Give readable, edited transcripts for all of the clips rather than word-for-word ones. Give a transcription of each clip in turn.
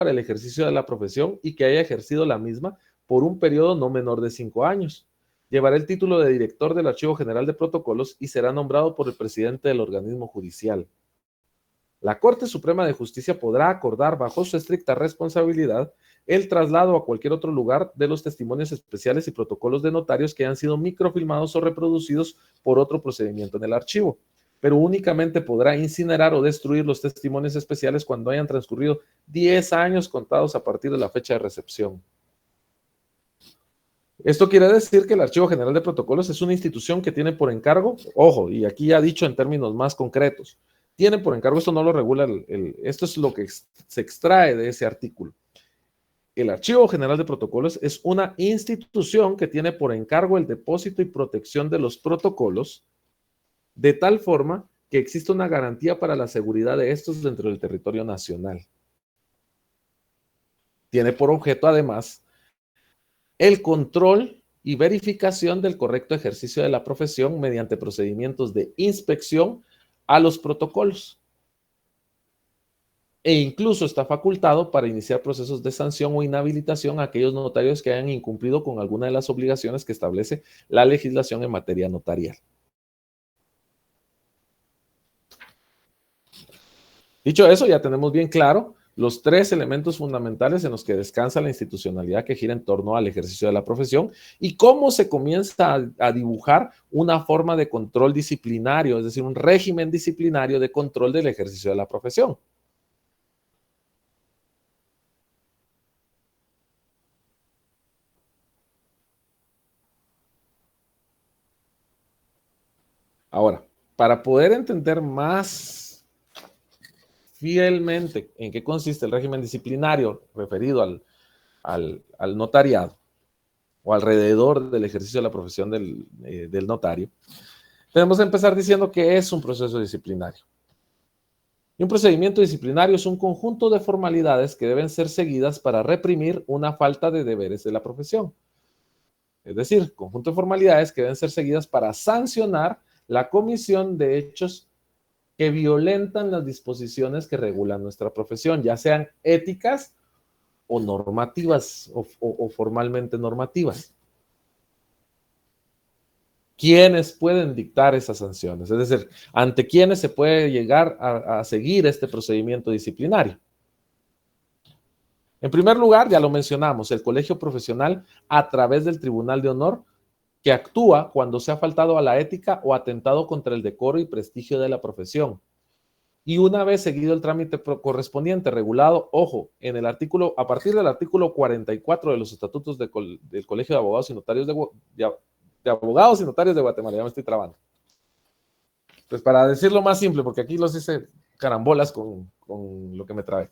para el ejercicio de la profesión y que haya ejercido la misma por un periodo no menor de 5 años. Llevará el título de director del Archivo General de Protocolos y será nombrado por el presidente del organismo judicial. La Corte Suprema de Justicia podrá acordar bajo su estricta responsabilidad el traslado a cualquier otro lugar de los testimonios especiales y protocolos de notarios que hayan sido microfilmados o reproducidos por otro procedimiento en el archivo, pero únicamente podrá incinerar o destruir los testimonios especiales cuando hayan transcurrido 10 años contados a partir de la fecha de recepción. Esto quiere decir que el Archivo General de Protocolos es una institución que tiene por encargo, ojo, y aquí ya dicho en términos más concretos, tiene por encargo, esto no lo regula, esto es lo que se extrae de ese artículo. El Archivo General de Protocolos es una institución que tiene por encargo el depósito y protección de los protocolos de tal forma que existe una garantía para la seguridad de estos dentro del territorio nacional. Tiene por objeto, además, el control y verificación del correcto ejercicio de la profesión mediante procedimientos de inspección a los protocolos. E incluso está facultado para iniciar procesos de sanción o inhabilitación a aquellos notarios que hayan incumplido con alguna de las obligaciones que establece la legislación en materia notarial. Dicho eso, ya tenemos bien claro los 3 elementos fundamentales en los que descansa la institucionalidad que gira en torno al ejercicio de la profesión y cómo se comienza a dibujar una forma de control disciplinario, es decir, un régimen disciplinario de control del ejercicio de la profesión. Ahora, para poder entender más fielmente en qué consiste el régimen disciplinario referido al notariado o alrededor del ejercicio de la profesión del notario, tenemos que empezar diciendo que es un proceso disciplinario. Y un procedimiento disciplinario es un conjunto de formalidades que deben ser seguidas para reprimir una falta de deberes de la profesión. Es decir, conjunto de formalidades que deben ser seguidas para sancionar la comisión de hechos que violentan las disposiciones que regulan nuestra profesión, ya sean éticas o normativas o formalmente normativas. ¿Quiénes pueden dictar esas sanciones? Es decir, ¿ante quiénes se puede llegar a seguir este procedimiento disciplinario? En primer lugar, ya lo mencionamos, el colegio profesional a través del Tribunal de Honor, que actúa cuando se ha faltado a la ética o atentado contra el decoro y prestigio de la profesión. Y una vez seguido el trámite correspondiente, regulado, ojo, en el artículo, a partir del artículo 44 de los estatutos del Colegio de Abogados y Notarios de Abogados y Notarios de Guatemala, ya me estoy trabando. Pues para decirlo más simple, porque aquí los hice carambolas con lo que me trae.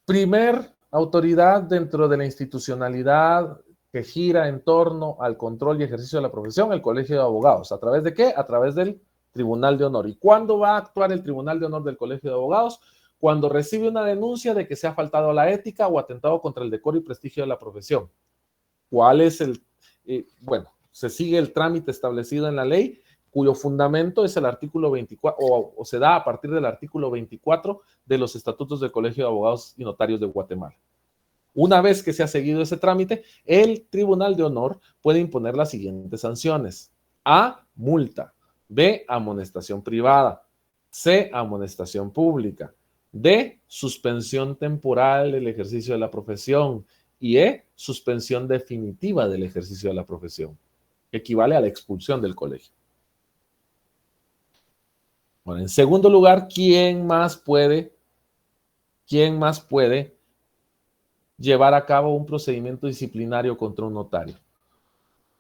Primer autoridad dentro de la institucionalidad que gira en torno al control y ejercicio de la profesión, el Colegio de Abogados. ¿A través de qué? A través del Tribunal de Honor. ¿Y cuándo va a actuar el Tribunal de Honor del Colegio de Abogados? Cuando recibe una denuncia de que se ha faltado a la ética o atentado contra el decoro y prestigio de la profesión. ¿Cuál es el? Bueno, se sigue el trámite establecido en la ley, cuyo fundamento es el artículo 24, o se da a partir del artículo 24 de los estatutos del Colegio de Abogados y Notarios de Guatemala. Una vez que se ha seguido ese trámite, el Tribunal de Honor puede imponer las siguientes sanciones. A, multa. B, amonestación privada. C, amonestación pública. D, suspensión temporal del ejercicio de la profesión. Y E, suspensión definitiva del ejercicio de la profesión. Equivale a la expulsión del colegio. Bueno, en segundo lugar, ¿quién más puede llevar a cabo un procedimiento disciplinario contra un notario?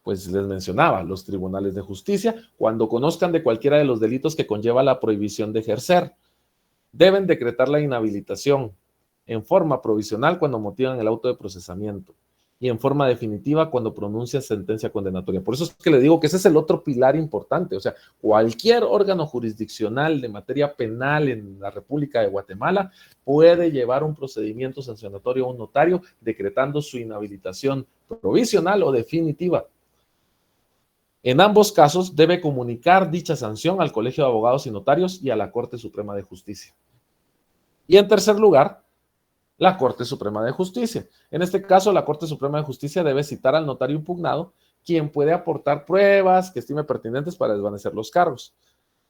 Pues les mencionaba, los tribunales de justicia, cuando conozcan de cualquiera de los delitos que conlleva la prohibición de ejercer, deben decretar la inhabilitación en forma provisional cuando motivan el auto de procesamiento y en forma definitiva cuando pronuncia sentencia condenatoria. Por eso es que le digo que ese es el otro pilar importante. O sea, cualquier órgano jurisdiccional de materia penal en la República de Guatemala puede llevar un procedimiento sancionatorio a un notario decretando su inhabilitación provisional o definitiva. En ambos casos debe comunicar dicha sanción al Colegio de Abogados y Notarios y a la Corte Suprema de Justicia. Y en tercer lugar, la Corte Suprema de Justicia. En este caso, la Corte Suprema de Justicia debe citar al notario impugnado, quien puede aportar pruebas que estime pertinentes para desvanecer los cargos.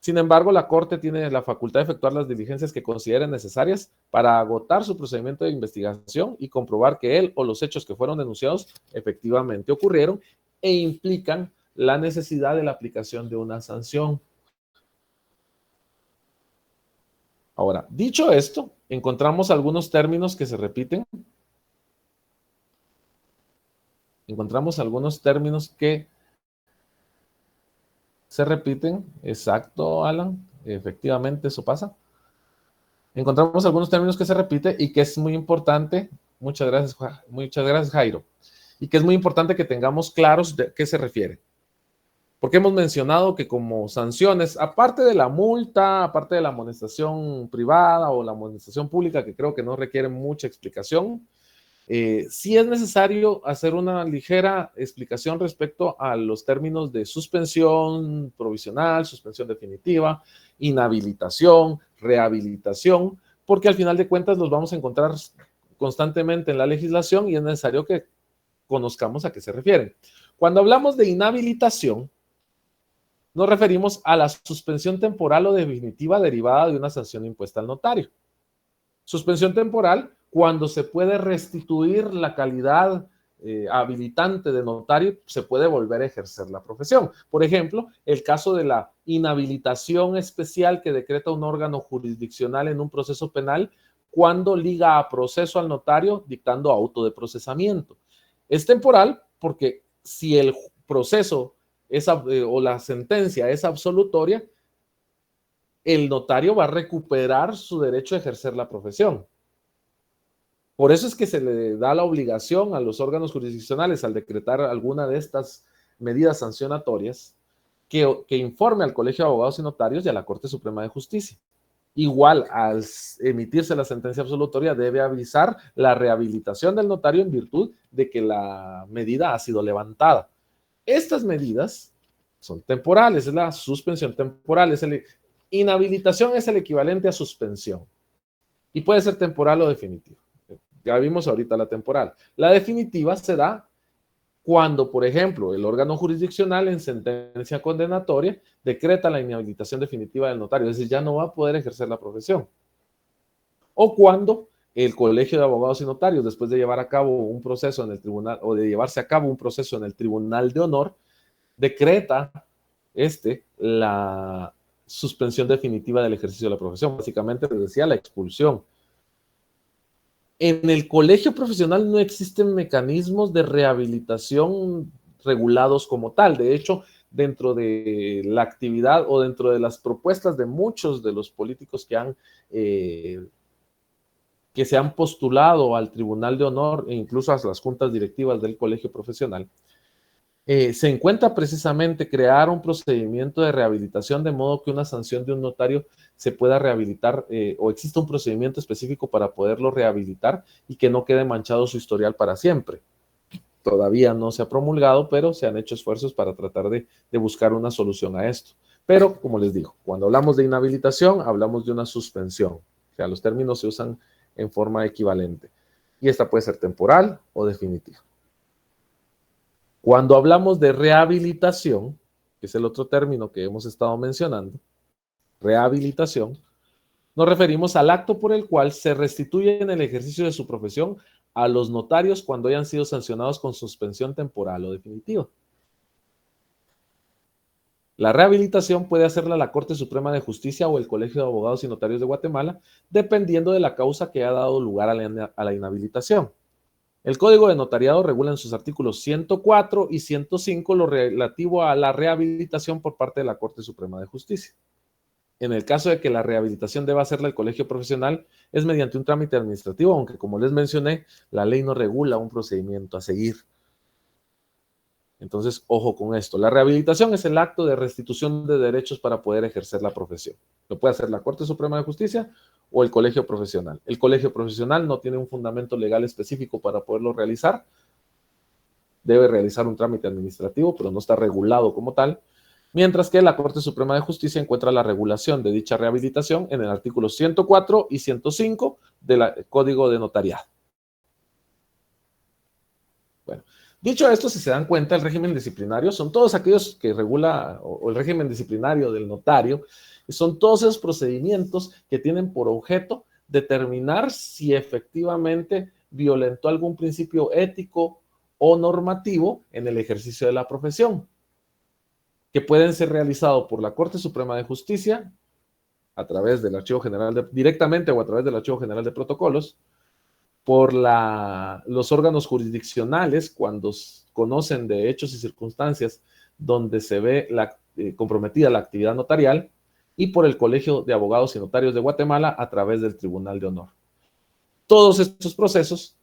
Sin embargo, la Corte tiene la facultad de efectuar las diligencias que considere necesarias para agotar su procedimiento de investigación y comprobar que él o los hechos que fueron denunciados efectivamente ocurrieron e implican la necesidad de la aplicación de una sanción. Ahora, dicho esto, encontramos algunos términos que se repiten. Encontramos algunos términos que se repiten. Exacto, Alan. Efectivamente, eso pasa. Encontramos algunos términos que se repiten y que es muy importante. Muchas gracias, Jairo. Y que es muy importante que tengamos claros de qué se refiere. Porque hemos mencionado que como sanciones, aparte de la multa, aparte de la amonestación privada o la amonestación pública, que creo que no requiere mucha explicación, sí es necesario hacer una ligera explicación respecto a los términos de suspensión provisional, suspensión definitiva, inhabilitación, rehabilitación, porque al final de cuentas los vamos a encontrar constantemente en la legislación y es necesario que conozcamos a qué se refieren. Cuando hablamos de inhabilitación, nos referimos a la suspensión temporal o definitiva derivada de una sanción impuesta al notario. Suspensión temporal cuando se puede restituir la calidad habilitante de notario, se puede volver a ejercer la profesión. Por ejemplo, el caso de la inhabilitación especial que decreta un órgano jurisdiccional en un proceso penal cuando liga a proceso al notario dictando auto de procesamiento. Es temporal porque si el proceso o la sentencia es absolutoria, el notario va a recuperar su derecho a ejercer la profesión. Por eso es que se le da la obligación a los órganos jurisdiccionales al decretar alguna de estas medidas sancionatorias que informe al Colegio de Abogados y Notarios y a la Corte Suprema de Justicia. Igual, al emitirse la sentencia absolutoria, debe avisar la rehabilitación del notario en virtud de que la medida ha sido levantada. Estas medidas son temporales, es la suspensión temporal, inhabilitación es el equivalente a suspensión y puede ser temporal o definitiva. Ya vimos ahorita la temporal. La definitiva se da cuando, por ejemplo, el órgano jurisdiccional en sentencia condenatoria decreta la inhabilitación definitiva del notario, es decir, ya no va a poder ejercer la profesión. O cuando el Colegio de Abogados y Notarios, después de llevar a cabo un proceso en el tribunal, o de llevarse a cabo un proceso en el Tribunal de Honor, decreta la suspensión definitiva del ejercicio de la profesión. Básicamente, les decía, la expulsión. En el colegio profesional no existen mecanismos de rehabilitación regulados como tal. De hecho, dentro de la actividad o dentro de las propuestas de muchos de los políticos que se han postulado al Tribunal de Honor e incluso a las juntas directivas del colegio profesional, se encuentra precisamente crear un procedimiento de rehabilitación de modo que una sanción de un notario se pueda rehabilitar o exista un procedimiento específico para poderlo rehabilitar y que no quede manchado su historial para siempre. Todavía no se ha promulgado, pero se han hecho esfuerzos para tratar de buscar una solución a esto. Pero, como les digo, cuando hablamos de inhabilitación, hablamos de una suspensión. O sea, los términos se usan en forma equivalente. Y esta puede ser temporal o definitiva. Cuando hablamos de rehabilitación, que es el otro término que hemos estado mencionando, rehabilitación, nos referimos al acto por el cual se restituye en el ejercicio de su profesión a los notarios cuando hayan sido sancionados con suspensión temporal o definitiva. La rehabilitación puede hacerla la Corte Suprema de Justicia o el Colegio de Abogados y Notarios de Guatemala, dependiendo de la causa que ha dado lugar a la inhabilitación. El Código de Notariado regula en sus artículos 104 y 105 lo relativo a la rehabilitación por parte de la Corte Suprema de Justicia. En el caso de que la rehabilitación deba hacerla el colegio profesional, es mediante un trámite administrativo, aunque como les mencioné, la ley no regula un procedimiento a seguir. Entonces, ojo con esto. La rehabilitación es el acto de restitución de derechos para poder ejercer la profesión. Lo puede hacer la Corte Suprema de Justicia o el colegio profesional. El colegio profesional no tiene un fundamento legal específico para poderlo realizar. Debe realizar un trámite administrativo, pero no está regulado como tal. mientras que la Corte Suprema de Justicia encuentra la regulación de dicha rehabilitación en el artículo 104 y 105 del Código de Notariado. Bueno, dicho esto, si se dan cuenta, el régimen disciplinario son todos aquellos que regula, o el régimen disciplinario del notario, son todos esos procedimientos que tienen por objeto determinar si efectivamente violentó algún principio ético o normativo en el ejercicio de la profesión, que pueden ser realizados por la Corte Suprema de Justicia a través del Archivo General directamente o a través del Archivo General de Protocolos, por los órganos jurisdiccionales cuando conocen de hechos y circunstancias donde se ve comprometida la actividad notarial, y por el Colegio de Abogados y Notarios de Guatemala a través del Tribunal de Honor. Todos estos procesos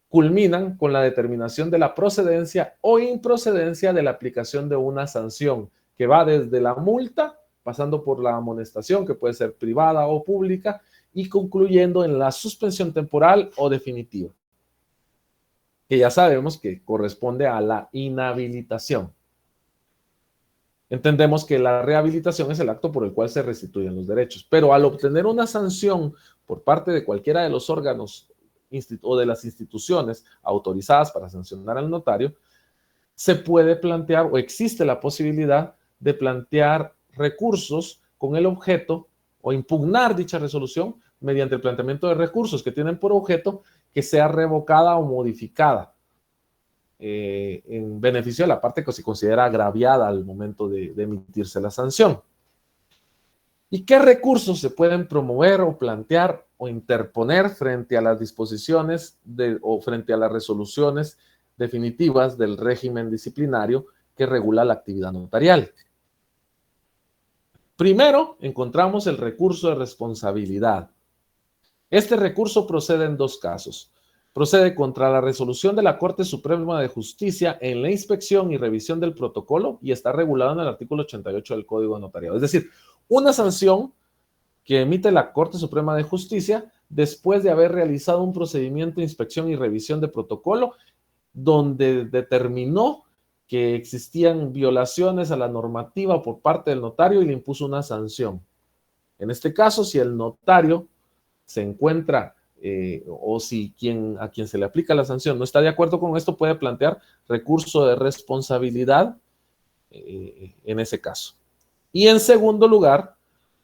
culminan con la determinación de la procedencia o improcedencia de la aplicación de una sanción que va desde la multa, pasando por la amonestación, que puede ser privada o pública, y concluyendo en la suspensión temporal o definitiva, que ya sabemos que corresponde a la inhabilitación. Entendemos que la rehabilitación es el acto por el cual se restituyen los derechos, pero al obtener una sanción por parte de cualquiera de los órganos o de las instituciones autorizadas para sancionar al notario, se puede plantear o existe la posibilidad de plantear recursos con el objeto o impugnar dicha resolución mediante el planteamiento de recursos que tienen por objeto que sea revocada o modificada en beneficio de la parte que se considera agraviada al momento de emitirse la sanción. ¿Y qué recursos se pueden promover o plantear o interponer frente a las disposiciones o frente a las resoluciones definitivas del régimen disciplinario que regula la actividad notarial? Primero, encontramos el recurso de responsabilidad. Este recurso procede en dos casos. Procede contra la resolución de la Corte Suprema de Justicia en la inspección y revisión del protocolo y está regulado en el artículo 88 del Código de Notariado. Es decir, una sanción que emite la Corte Suprema de Justicia después de haber realizado un procedimiento de inspección y revisión de protocolo donde determinó que existían violaciones a la normativa por parte del notario y le impuso una sanción. En este caso, si el notario se encuentra o si a quien se le aplica la sanción no está de acuerdo con esto, puede plantear recurso de responsabilidad en ese caso. Y en segundo lugar,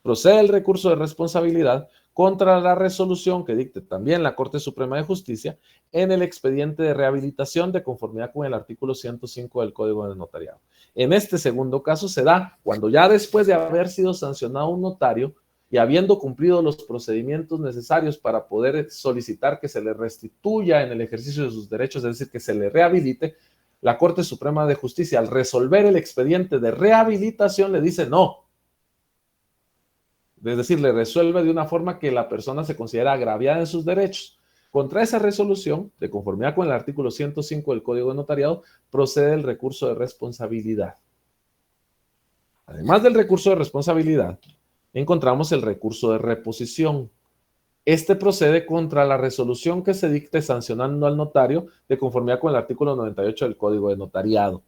procede el recurso de responsabilidad contra la resolución que dicte también la Corte Suprema de Justicia en el expediente de rehabilitación de conformidad con el artículo 105 del Código de Notariado. En este segundo caso se da cuando ya después de haber sido sancionado un notario y habiendo cumplido los procedimientos necesarios para poder solicitar que se le restituya en el ejercicio de sus derechos, es decir, que se le rehabilite, la Corte Suprema de Justicia, al resolver el expediente de rehabilitación, le dice no. Es decir, le resuelve de una forma que la persona se considera agraviada en sus derechos. Contra esa resolución, de conformidad con el artículo 105 del Código de Notariado, procede el recurso de responsabilidad. Además del recurso de responsabilidad, encontramos el recurso de reposición. Este procede contra la resolución que se dicte sancionando al notario de conformidad con el artículo 98 del Código de Notariado.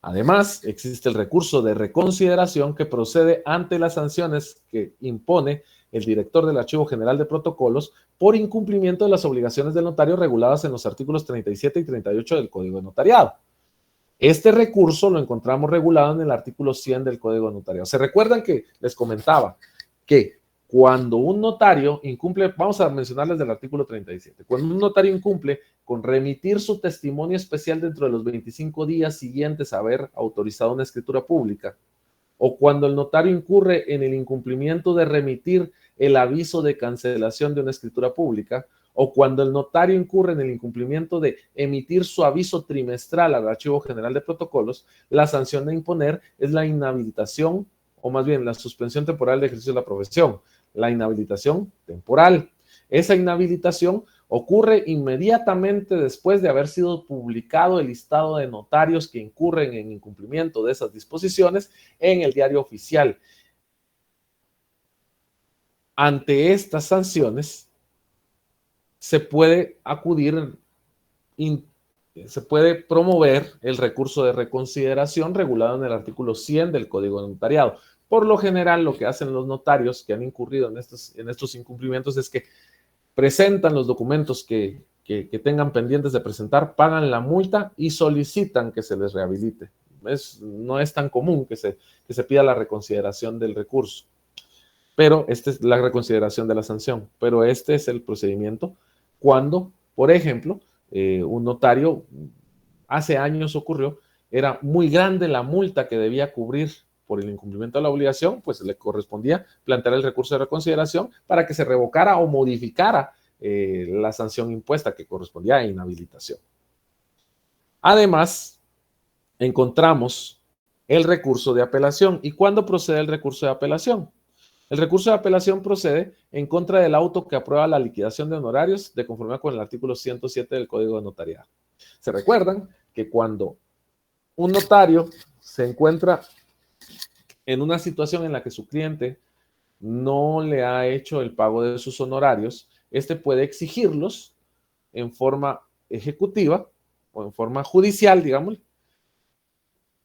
Además, existe el recurso de reconsideración que procede ante las sanciones que impone el director del Archivo General de Protocolos por incumplimiento de las obligaciones del notario reguladas en los artículos 37 y 38 del Código de Notariado. Este recurso lo encontramos regulado en el artículo 100 del Código de Notariado. ¿Se recuerdan que les comentaba que cuando un notario incumple, vamos a mencionarles del artículo 37, cuando un notario incumple con remitir su testimonio especial dentro de los 25 días siguientes a haber autorizado una escritura pública, o cuando el notario incurre en el incumplimiento de remitir el aviso de cancelación de una escritura pública, o cuando el notario incurre en el incumplimiento de emitir su aviso trimestral al Archivo General de Protocolos, la sanción a imponer es la inhabilitación, o más bien la suspensión temporal de ejercicio de la profesión, la inhabilitación temporal. Esa inhabilitación ocurre inmediatamente después de haber sido publicado el listado de notarios que incurren en incumplimiento de esas disposiciones en el Diario Oficial. Ante estas sanciones, se puede acudir se puede promover el recurso de reconsideración regulado en el artículo 100 del Código de Notariado. Por lo general, lo que hacen los notarios que han incurrido en estos incumplimientos es que presentan los documentos que tengan pendientes de presentar, pagan la multa y solicitan que se les rehabilite. No es tan común que se pida la reconsideración del recurso, pero esta es la reconsideración de la sanción. Pero este es el procedimiento cuando, por ejemplo, un notario, hace años ocurrió, era muy grande la multa que debía cubrir por el incumplimiento de la obligación, pues le correspondía plantear el recurso de reconsideración para que se revocara o modificara la sanción impuesta que correspondía a inhabilitación. Además, encontramos el recurso de apelación. ¿Y cuándo procede el recurso de apelación? El recurso de apelación procede en contra del auto que aprueba la liquidación de honorarios de conformidad con el artículo 107 del Código de Notariado. Se recuerdan que cuando un notario se encuentra en una situación en la que su cliente no le ha hecho el pago de sus honorarios, este puede exigirlos en forma ejecutiva o en forma judicial, digamos,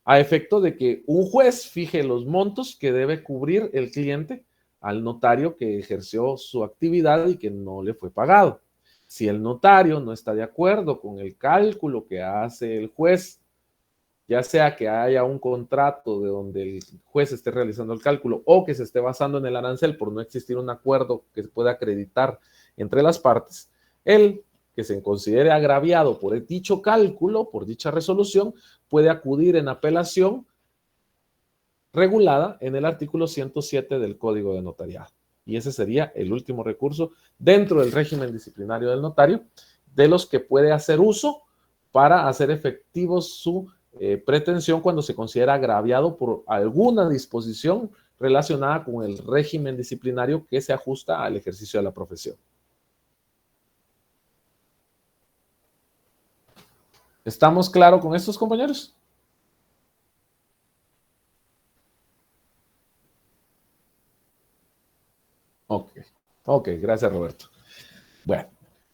a efecto de que un juez fije los montos que debe cubrir el cliente al notario que ejerció su actividad y que no le fue pagado. Si el notario no está de acuerdo con el cálculo que hace el juez, ya sea que haya un contrato de donde el juez esté realizando el cálculo o que se esté basando en el arancel por no existir un acuerdo que se pueda acreditar entre las partes, el que se considere agraviado por dicho cálculo, por dicha resolución, puede acudir en apelación regulada en el artículo 107 del Código de Notariado. Y ese sería el último recurso dentro del régimen disciplinario del notario, de los que puede hacer uso para hacer efectivo su pretensión cuando se considera agraviado por alguna disposición relacionada con el régimen disciplinario que se ajusta al ejercicio de la profesión. ¿Estamos claros con estos, compañeros? Ok, gracias, Roberto. Bueno,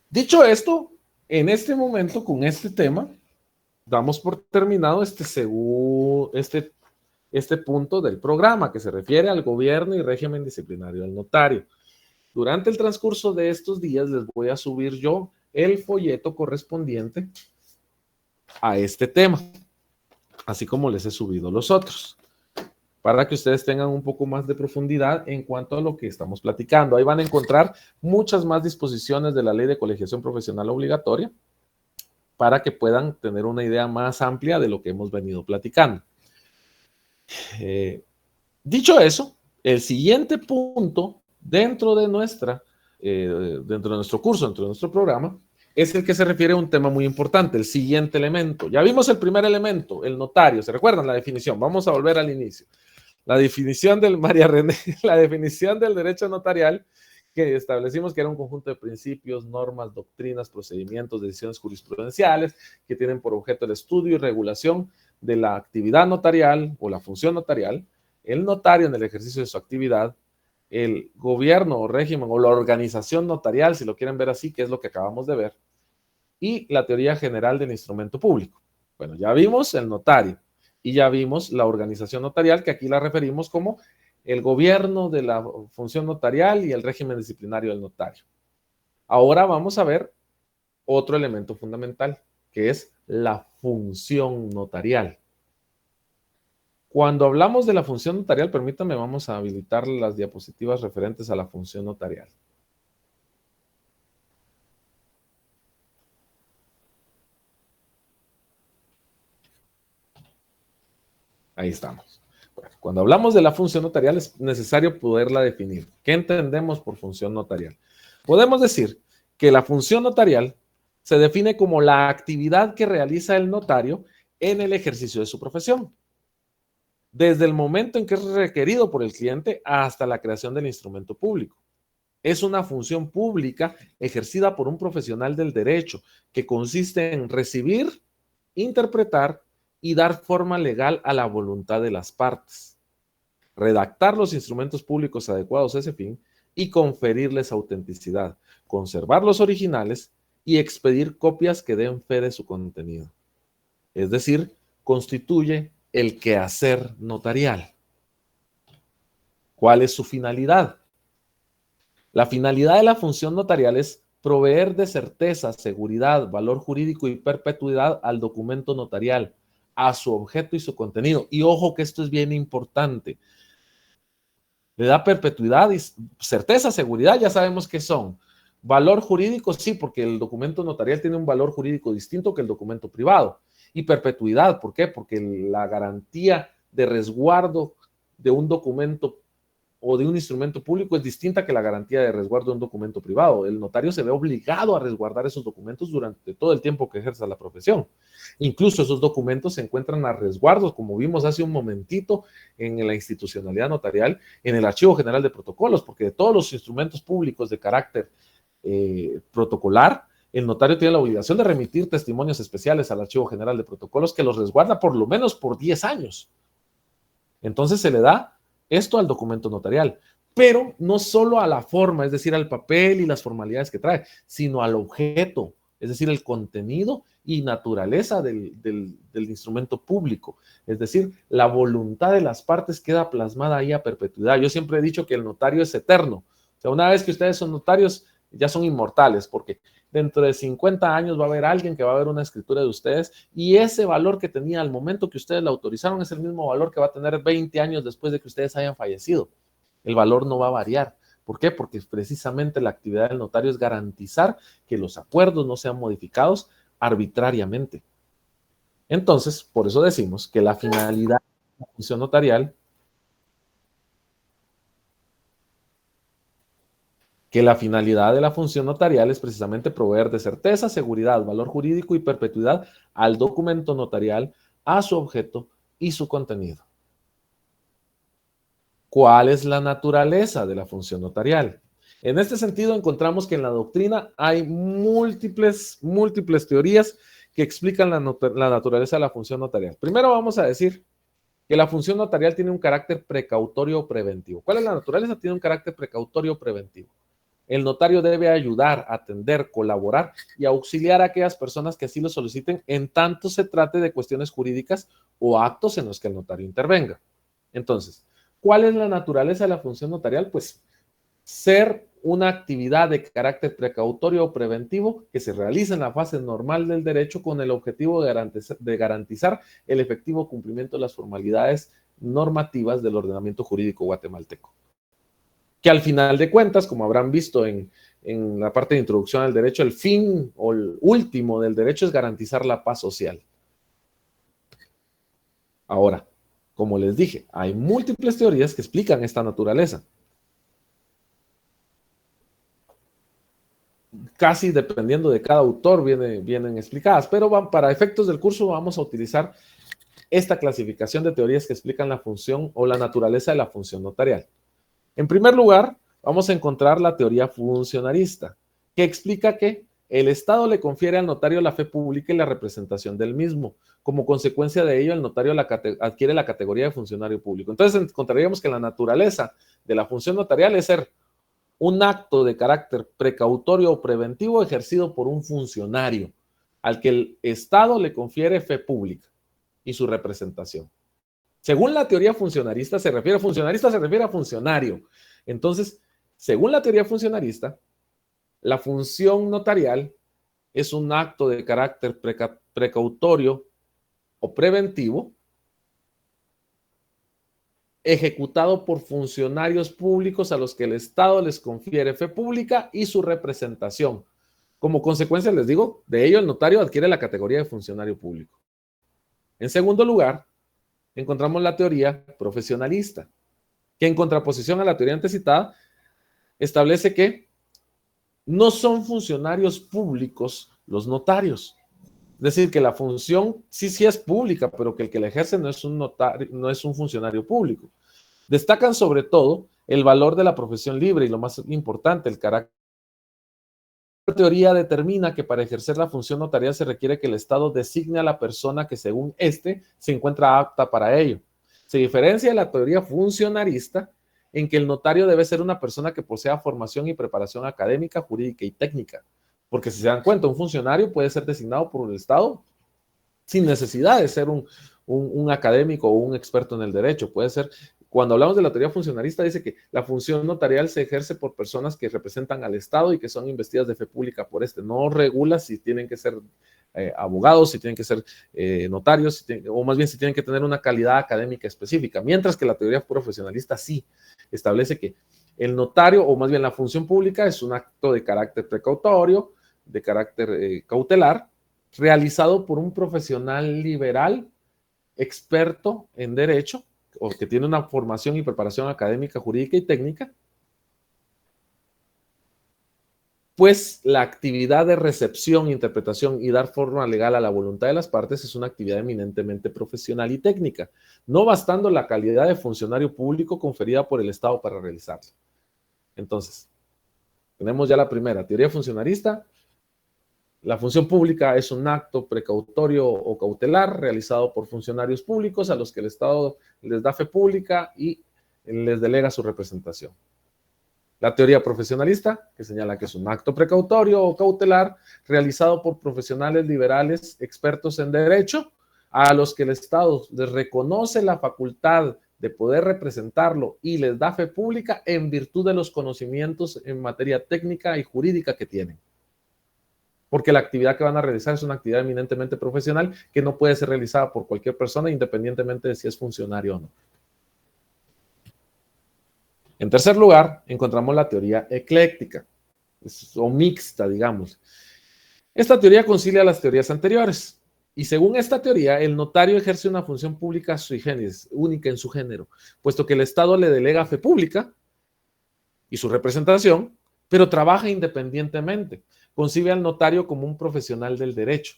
dicho esto, en este momento, con este tema, damos por terminado este punto del programa que se refiere al gobierno y régimen disciplinario del notario. Durante el transcurso de estos días les voy a subir yo el folleto correspondiente a este tema, así como les he subido los otros, para que ustedes tengan un poco más de profundidad en cuanto a lo que estamos platicando. Ahí van a encontrar muchas más disposiciones de la Ley de Colegiación Profesional Obligatoria para que puedan tener una idea más amplia de lo que hemos venido platicando. Dicho eso, el siguiente punto dentro de nuestro curso, dentro de nuestro programa, es el que se refiere a un tema muy importante, el siguiente elemento. Ya vimos el primer elemento, el notario. ¿Se recuerdan la definición? Vamos a volver al inicio. La definición del María René, la definición del derecho notarial, que establecimos que era un conjunto de principios, normas, doctrinas, procedimientos, decisiones jurisprudenciales que tienen por objeto el estudio y regulación de la actividad notarial o la función notarial, el notario en el ejercicio de su actividad, el gobierno o régimen o la organización notarial, si lo quieren ver así, que es lo que acabamos de ver, y la teoría general del instrumento público. Bueno, ya vimos el notario y ya vimos la organización notarial, que aquí la referimos como el gobierno de la función notarial y el régimen disciplinario del notario. Ahora vamos a ver otro elemento fundamental, que es la función notarial. Cuando hablamos de la función notarial, permítanme, vamos a habilitar las diapositivas referentes a la función notarial. Ahí estamos. Bueno, cuando hablamos de la función notarial es necesario poderla definir. ¿Qué entendemos por función notarial? Podemos decir que la función notarial se define como la actividad que realiza el notario en el ejercicio de su profesión, desde el momento en que es requerido por el cliente hasta la creación del instrumento público. Es una función pública ejercida por un profesional del derecho que consiste en recibir, interpretar y dar forma legal a la voluntad de las partes, redactar los instrumentos públicos adecuados a ese fin y conferirles autenticidad, conservar los originales y expedir copias que den fe de su contenido. Es decir, constituye el quehacer notarial. ¿Cuál es su finalidad? La finalidad de la función notarial es proveer de certeza, seguridad, valor jurídico y perpetuidad al documento notarial, a su objeto y su contenido. Y ojo que esto es bien importante. Le da perpetuidad y certeza, seguridad, ya sabemos qué son. Valor jurídico, sí, porque el documento notarial tiene un valor jurídico distinto que el documento privado. Y perpetuidad, ¿por qué? Porque la garantía de resguardo de un documento o de un instrumento público es distinta que la garantía de resguardo de un documento privado. El notario se ve obligado a resguardar esos documentos durante todo el tiempo que ejerza la profesión. Incluso esos documentos se encuentran a resguardo, como vimos hace un momentito en la institucionalidad notarial, en el Archivo General de Protocolos, porque de todos los instrumentos públicos de carácter protocolar, el notario tiene la obligación de remitir testimonios especiales al Archivo General de Protocolos que los resguarda por lo menos por 10 años. Entonces se le da esto al documento notarial, pero no solo a la forma, es decir, al papel y las formalidades que trae, sino al objeto, es decir, el contenido y naturaleza del instrumento público. Es decir, la voluntad de las partes queda plasmada ahí a perpetuidad. Yo siempre he dicho que el notario es eterno. O sea, una vez que ustedes son notarios, ya son inmortales, porque dentro de 50 años va a haber alguien que va a ver una escritura de ustedes y ese valor que tenía al momento que ustedes la autorizaron es el mismo valor que va a tener 20 años después de que ustedes hayan fallecido. El valor no va a variar. ¿Por qué? Porque precisamente la actividad del notario es garantizar que los acuerdos no sean modificados arbitrariamente. Entonces, por eso decimos que la finalidad de la función notarial es precisamente proveer de certeza, seguridad, valor jurídico y perpetuidad al documento notarial, a su objeto y su contenido. ¿Cuál es la naturaleza de la función notarial? En este sentido, encontramos que en la doctrina hay múltiples teorías que explican la naturaleza de la función notarial. Primero vamos a decir que la función notarial tiene un carácter precautorio o preventivo. ¿Cuál es la naturaleza? Tiene un carácter precautorio o preventivo. El notario debe ayudar, atender, colaborar y auxiliar a aquellas personas que así lo soliciten en tanto se trate de cuestiones jurídicas o actos en los que el notario intervenga. Entonces, ¿cuál es la naturaleza de la función notarial? Pues ser una actividad de carácter precautorio o preventivo que se realiza en la fase normal del derecho con el objetivo de garantizar el efectivo cumplimiento de las formalidades normativas del ordenamiento jurídico guatemalteco. Que al final de cuentas, como habrán visto en la parte de introducción al derecho, el fin o el último del derecho es garantizar la paz social. Ahora, como les dije, hay múltiples teorías que explican esta naturaleza. Casi dependiendo de cada autor vienen explicadas, pero para efectos del curso vamos a utilizar esta clasificación de teorías que explican la función o la naturaleza de la función notarial. En primer lugar, vamos a encontrar la teoría funcionarista, que explica que el Estado le confiere al notario la fe pública y la representación del mismo. Como consecuencia de ello, el notario adquiere la categoría de funcionario público. Entonces, encontraríamos que la naturaleza de la función notarial es ser un acto de carácter precautorio o preventivo ejercido por un funcionario al que el Estado le confiere fe pública y su representación. Según la teoría funcionarista, se refiere a funcionario. Entonces, según la teoría funcionarista, la función notarial es un acto de carácter precautorio o preventivo ejecutado por funcionarios públicos a los que el Estado les confiere fe pública y su representación. Como consecuencia, les digo, de ello el notario adquiere la categoría de funcionario público. En segundo lugar, encontramos la teoría profesionalista, que en contraposición a la teoría antecitada, establece que no son funcionarios públicos los notarios. Es decir, que la función sí es pública, pero que el que la ejerce no es un notario, no es un funcionario público. Destacan sobre todo el valor de la profesión libre y lo más importante, el carácter. La teoría determina que para ejercer la función notarial se requiere que el Estado designe a la persona que según éste se encuentra apta para ello. Se diferencia de la teoría funcionarista en que el notario debe ser una persona que posea formación y preparación académica, jurídica y técnica. Porque si se dan cuenta, un funcionario puede ser designado por el Estado sin necesidad de ser un académico o un experto en el derecho. Puede ser, cuando hablamos de la teoría funcionalista, dice que la función notarial se ejerce por personas que representan al Estado y que son investidas de fe pública por este. No regula si tienen que ser abogados, si tienen que ser notarios, o más bien si tienen que tener una calidad académica específica, mientras que la teoría profesionalista sí establece que el notario, o más bien la función pública, es un acto de carácter precautorio, de carácter cautelar, realizado por un profesional liberal, experto en derecho, o que tiene una formación y preparación académica, jurídica y técnica, pues la actividad de recepción, interpretación y dar forma legal a la voluntad de las partes es una actividad eminentemente profesional y técnica, no bastando la calidad de funcionario público conferida por el Estado para realizarla. Entonces, tenemos ya la primera, teoría funcionalista. La función pública es un acto precautorio o cautelar realizado por funcionarios públicos a los que el Estado les da fe pública y les delega su representación. La teoría profesionalista, que señala que es un acto precautorio o cautelar realizado por profesionales liberales expertos en derecho a los que el Estado les reconoce la facultad de poder representarlo y les da fe pública en virtud de los conocimientos en materia técnica y jurídica que tienen. Porque la actividad que van a realizar es una actividad eminentemente profesional que no puede ser realizada por cualquier persona independientemente de si es funcionario o no. En tercer lugar, encontramos la teoría ecléctica, o mixta, digamos. Esta teoría concilia las teorías anteriores, y según esta teoría, el notario ejerce una función pública sui generis, única en su género, puesto que el Estado le delega fe pública y su representación, pero trabaja independientemente. Concibe al notario como un profesional del derecho.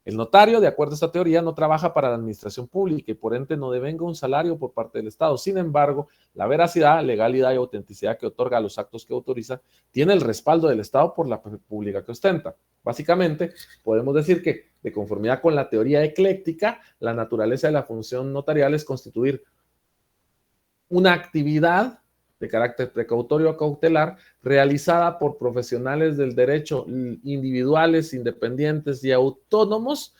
El notario, de acuerdo a esta teoría, no trabaja para la administración pública y por ende no devenga un salario por parte del Estado. Sin embargo, la veracidad, legalidad y autenticidad que otorga a los actos que autoriza tiene el respaldo del Estado por la pública que ostenta. Básicamente, podemos decir que, de conformidad con la teoría ecléctica, la naturaleza de la función notarial es constituir una actividad de carácter precautorio o cautelar realizada por profesionales del derecho individuales, independientes y autónomos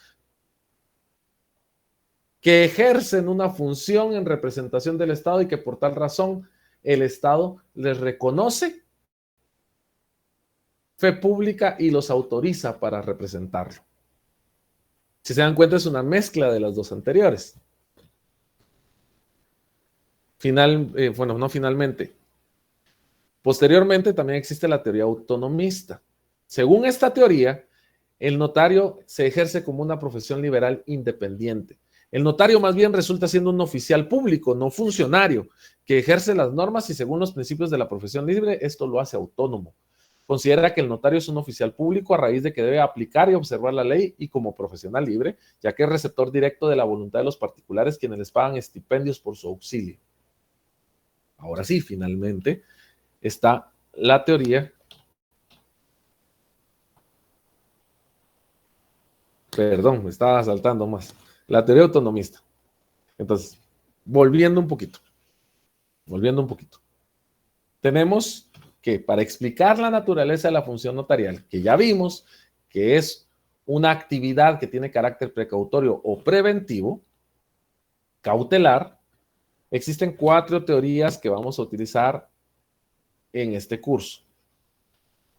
que ejercen una función en representación del Estado y que por tal razón el Estado les reconoce fe pública y los autoriza para representarlo. Si se dan cuenta, es una mezcla de las dos anteriores. No finalmente. Posteriormente también existe la teoría autonomista. Según esta teoría, el notario se ejerce como una profesión liberal independiente. El notario más bien resulta siendo un oficial público, no funcionario, que ejerce las normas y según los principios de la profesión libre, esto lo hace autónomo. Considera que el notario es un oficial público a raíz de que debe aplicar y observar la ley y como profesional libre, ya que es receptor directo de la voluntad de los particulares quienes les pagan estipendios por su auxilio. Ahora sí, finalmente, está la teoría, perdón, me estaba saltando más, la teoría autonomista. Entonces, volviendo un poquito, tenemos que para explicar la naturaleza de la función notarial, que ya vimos que es una actividad que tiene carácter precautorio o preventivo, cautelar, existen 4 teorías que vamos a utilizar en este curso.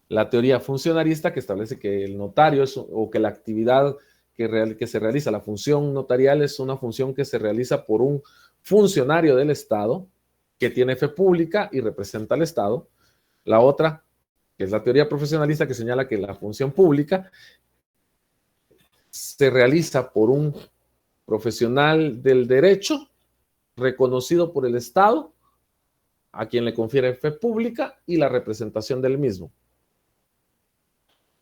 La teoría funcionalista, que establece que el notario o que la actividad que se realiza, la función notarial es una función que se realiza por un funcionario del Estado que tiene fe pública y representa al Estado. La otra, que es la teoría profesionalista, que señala que la función pública se realiza por un profesional del derecho reconocido por el Estado, a quien le confiere fe pública y la representación del mismo.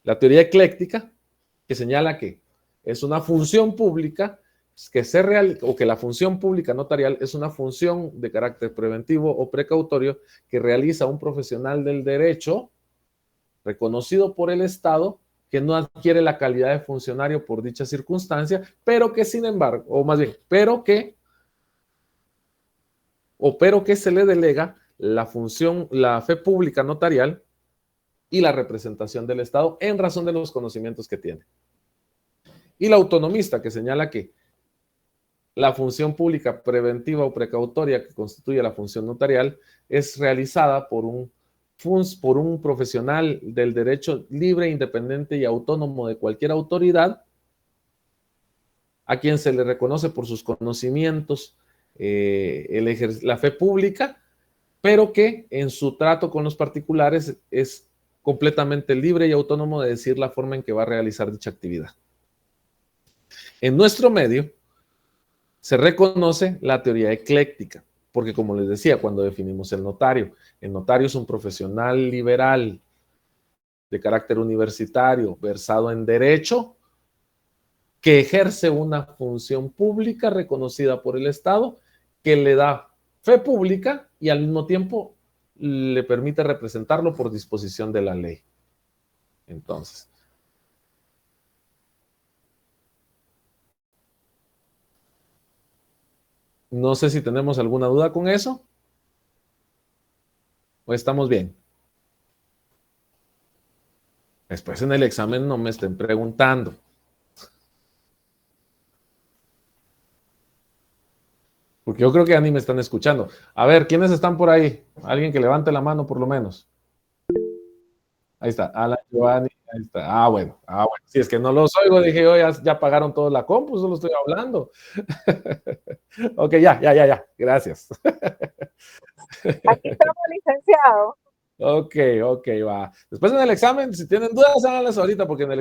La teoría ecléctica, que señala que es una función pública que la función pública notarial es una función de carácter preventivo o precautorio que realiza un profesional del derecho reconocido por el Estado que no adquiere la calidad de funcionario por dicha circunstancia, pero que sin embargo, o más bien, pero que se le delega la función, la fe pública notarial y la representación del Estado en razón de los conocimientos que tiene. Y la autonomista, que señala que la función pública preventiva o precautoria que constituye la función notarial es realizada por un profesional del derecho libre, independiente y autónomo de cualquier autoridad, a quien se le reconoce por sus conocimientos la fe pública, pero que en su trato con los particulares es completamente libre y autónomo de decir la forma en que va a realizar dicha actividad. En nuestro medio se reconoce la teoría ecléctica, porque como les decía, cuando definimos el notario es un profesional liberal de carácter universitario, versado en derecho, que ejerce una función pública reconocida por el Estado, que le da fe pública y al mismo tiempo le permite representarlo por disposición de la ley. Entonces, no sé si tenemos alguna duda con eso o estamos bien. Después en el examen no me estén preguntando. Porque yo creo que ya ni me están escuchando. A ver, ¿quiénes están por ahí? Alguien que levante la mano por lo menos. Ahí está, Alan, Giovanni, ahí está. Bueno. Si es que no los oigo, dije yo, ya apagaron toda la compu, solo estoy hablando. Ok, ya. Gracias. Aquí estamos, licenciado. Ok, va. Después en el examen, si tienen dudas, háganlas ahorita, porque en el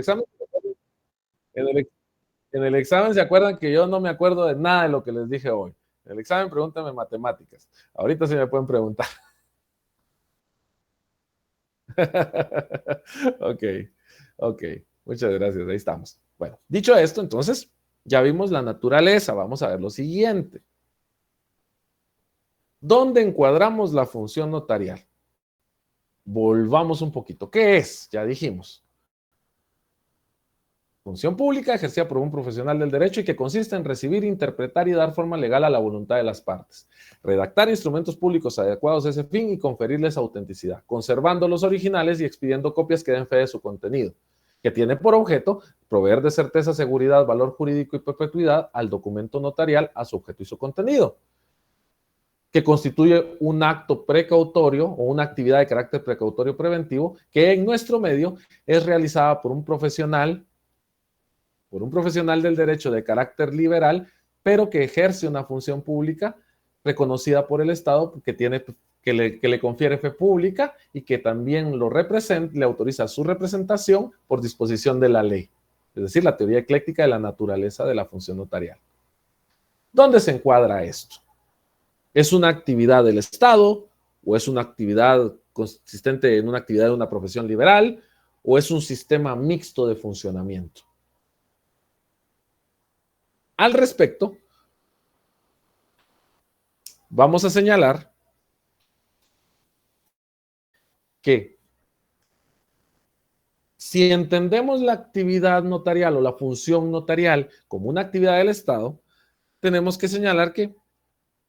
examen se acuerdan que yo no me acuerdo de nada de lo que les dije hoy. En el examen pregúntenme matemáticas. Ahorita sí me pueden preguntar. Ok. Muchas gracias. Ahí estamos. Bueno, dicho esto, entonces, ya vimos la naturaleza. Vamos a ver lo siguiente. ¿Dónde encuadramos la función notarial? Volvamos un poquito. ¿Qué es? Ya dijimos. Función pública ejercida por un profesional del derecho y que consiste en recibir, interpretar y dar forma legal a la voluntad de las partes, redactar instrumentos públicos adecuados a ese fin y conferirles autenticidad, conservando los originales y expidiendo copias que den fe de su contenido, que tiene por objeto proveer de certeza, seguridad, valor jurídico y perpetuidad al documento notarial, a su objeto y su contenido, que constituye un acto precautorio o una actividad de carácter precautorio preventivo que en nuestro medio es realizada por un profesional del derecho de carácter liberal, pero que ejerce una función pública reconocida por el Estado, que le confiere fe pública y que también le autoriza su representación por disposición de la ley. Es decir, la teoría ecléctica de la naturaleza de la función notarial. ¿Dónde se encuadra esto? ¿Es una actividad del Estado o es una actividad consistente en una actividad de una profesión liberal o es un sistema mixto de funcionamiento? Al respecto, vamos a señalar que si entendemos la actividad notarial o la función notarial como una actividad del Estado, tenemos que señalar que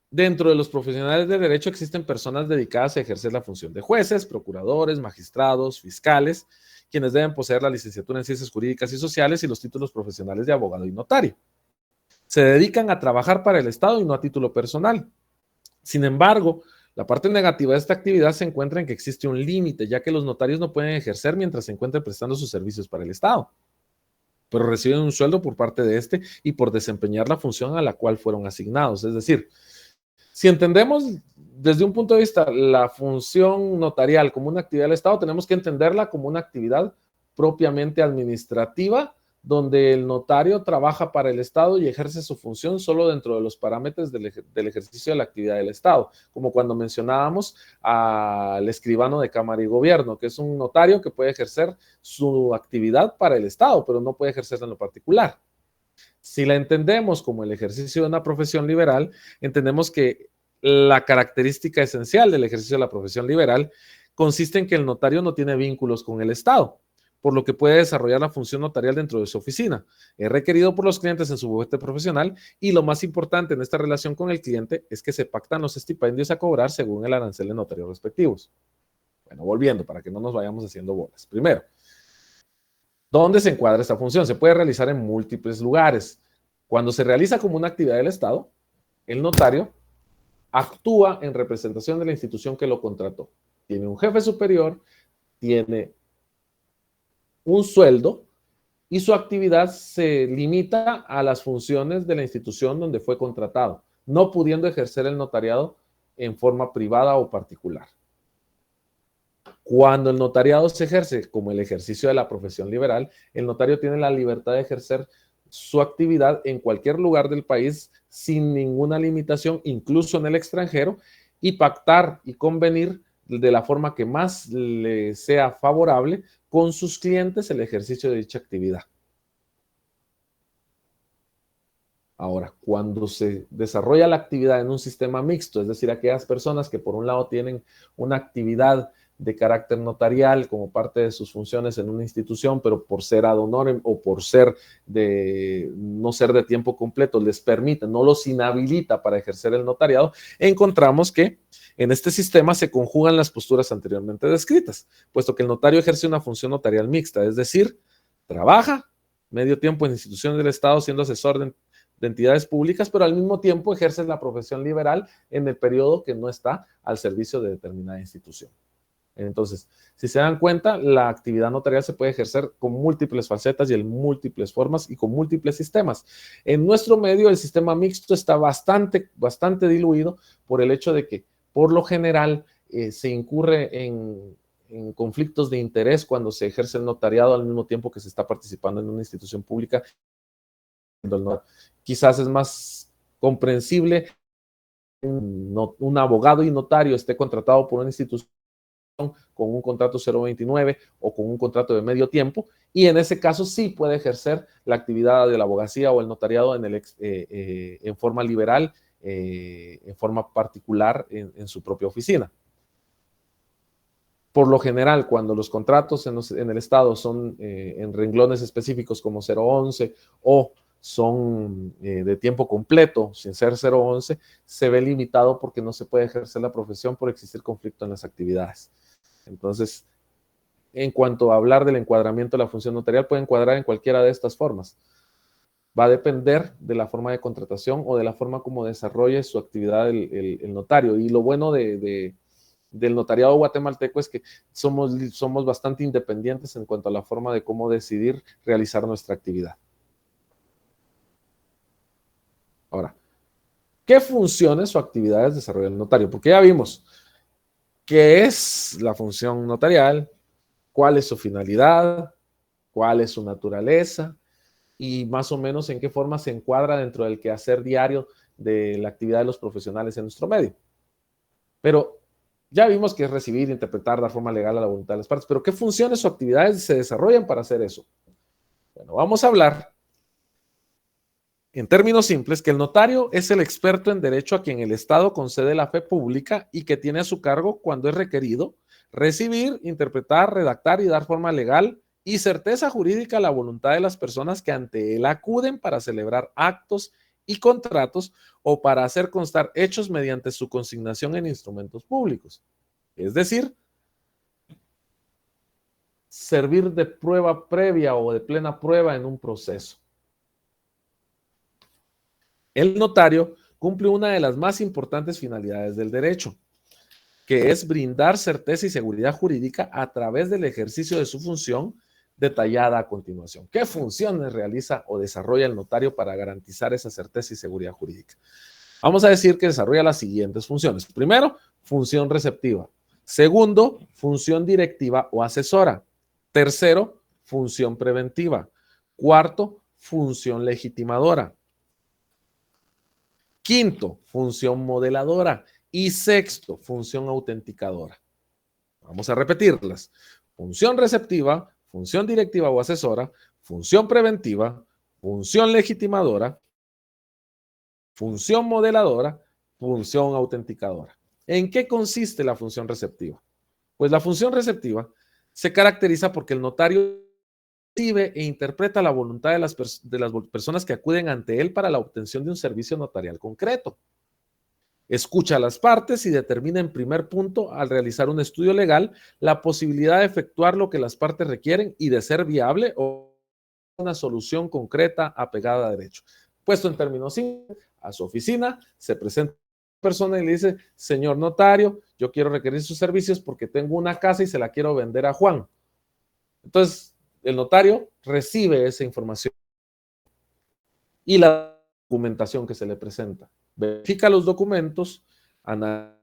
dentro de los profesionales de derecho existen personas dedicadas a ejercer la función de jueces, procuradores, magistrados, fiscales, quienes deben poseer la licenciatura en Ciencias Jurídicas y Sociales y los títulos profesionales de abogado y notario. Se dedican a trabajar para el Estado y no a título personal. Sin embargo, la parte negativa de esta actividad se encuentra en que existe un límite, ya que los notarios no pueden ejercer mientras se encuentren prestando sus servicios para el Estado, pero reciben un sueldo por parte de este y por desempeñar la función a la cual fueron asignados. Es decir, si entendemos desde un punto de vista la función notarial como una actividad del Estado, tenemos que entenderla como una actividad propiamente administrativa, donde el notario trabaja para el Estado y ejerce su función solo dentro de los parámetros del ejercicio de la actividad del Estado, como cuando mencionábamos al escribano de Cámara y Gobierno, que es un notario que puede ejercer su actividad para el Estado, pero no puede ejercerla en lo particular. Si la entendemos como el ejercicio de una profesión liberal, entendemos que la característica esencial del ejercicio de la profesión liberal consiste en que el notario no tiene vínculos con el Estado, por lo que puede desarrollar la función notarial dentro de su oficina. Es requerido por los clientes en su bufete profesional y lo más importante en esta relación con el cliente es que se pactan los estipendios a cobrar según el arancel de notarios respectivos. Bueno, volviendo para que no nos vayamos haciendo bolas. Primero, ¿dónde se encuadra esta función? Se puede realizar en múltiples lugares. Cuando se realiza como una actividad del Estado, el notario actúa en representación de la institución que lo contrató. Tiene un jefe superior, tiene un sueldo y su actividad se limita a las funciones de la institución donde fue contratado, no pudiendo ejercer el notariado en forma privada o particular. Cuando el notariado se ejerce como el ejercicio de la profesión liberal, el notario tiene la libertad de ejercer su actividad en cualquier lugar del país sin ninguna limitación, incluso en el extranjero, y pactar y convenir de la forma que más le sea favorable con sus clientes el ejercicio de dicha actividad. Ahora, cuando se desarrolla la actividad en un sistema mixto, es decir, aquellas personas que por un lado tienen una actividad de carácter notarial como parte de sus funciones en una institución, pero por ser ad honorem o por ser no ser de tiempo completo, les permite, no los inhabilita para ejercer el notariado, encontramos que en este sistema se conjugan las posturas anteriormente descritas, puesto que el notario ejerce una función notarial mixta, es decir, trabaja medio tiempo en instituciones del Estado siendo asesor de entidades públicas, pero al mismo tiempo ejerce la profesión liberal en el periodo que no está al servicio de determinada institución. Entonces, si se dan cuenta, la actividad notarial se puede ejercer con múltiples facetas y en múltiples formas y con múltiples sistemas. En nuestro medio, el sistema mixto está bastante diluido por el hecho de que, por lo general, se incurre en conflictos de interés cuando se ejerce el notariado al mismo tiempo que se está participando en una institución pública. Quizás es más comprensible un abogado y notario esté contratado por una institución con un contrato 029 o con un contrato de medio tiempo, y en ese caso sí puede ejercer la actividad de la abogacía o el notariado en forma liberal, en forma particular en su propia oficina. Por lo general, cuando los contratos en el Estado son en renglones específicos como 011 o son de tiempo completo, sin ser 011, se ve limitado porque no se puede ejercer la profesión por existir conflicto en las actividades. Entonces, en cuanto a hablar del encuadramiento de la función notarial, puede encuadrar en cualquiera de estas formas. Va a depender de la forma de contratación o de la forma como desarrolle su actividad el notario. Y lo bueno del notariado guatemalteco es que somos bastante independientes en cuanto a la forma de cómo decidir realizar nuestra actividad. Ahora, ¿qué funciones o actividades desarrolla el notario? Porque ya vimos qué es la función notarial, cuál es su finalidad, cuál es su naturaleza y más o menos en qué forma se encuadra dentro del quehacer diario de la actividad de los profesionales en nuestro medio. Pero ya vimos que es recibir, interpretar, dar forma legal a la voluntad de las partes, pero ¿qué funciones o actividades se desarrollan para hacer eso? Bueno, vamos a hablar en términos simples, que el notario es el experto en derecho a quien el Estado concede la fe pública y que tiene a su cargo, cuando es requerido, recibir, interpretar, redactar y dar forma legal y certeza jurídica a la voluntad de las personas que ante él acuden para celebrar actos y contratos o para hacer constar hechos mediante su consignación en instrumentos públicos. Es decir, servir de prueba previa o de plena prueba en un proceso. El notario cumple una de las más importantes finalidades del derecho, que es brindar certeza y seguridad jurídica a través del ejercicio de su función detallada a continuación. ¿Qué funciones realiza o desarrolla el notario para garantizar esa certeza y seguridad jurídica? Vamos a decir que desarrolla las siguientes funciones. Primero, función receptiva. Segundo, función directiva o asesora. Tercero, función preventiva. Cuarto, función legitimadora. Quinto, función modeladora. Y sexto, función autenticadora. Vamos a repetirlas. Función receptiva, función directiva o asesora, función preventiva, función legitimadora, función modeladora, función autenticadora. ¿En qué consiste la función receptiva? Pues la función receptiva se caracteriza porque el notario recibe e interpreta la voluntad de las personas que acuden ante él para la obtención de un servicio notarial concreto. Escucha a las partes y determina en primer punto, al realizar un estudio legal, la posibilidad de efectuar lo que las partes requieren y de ser viable o una solución concreta apegada a derecho. Puesto en términos simples, a su oficina se presenta una persona y le dice, señor notario, yo quiero requerir sus servicios porque tengo una casa y se la quiero vender a Juan. Entonces, el notario recibe esa información y la documentación que se le presenta. Verifica los documentos, analiza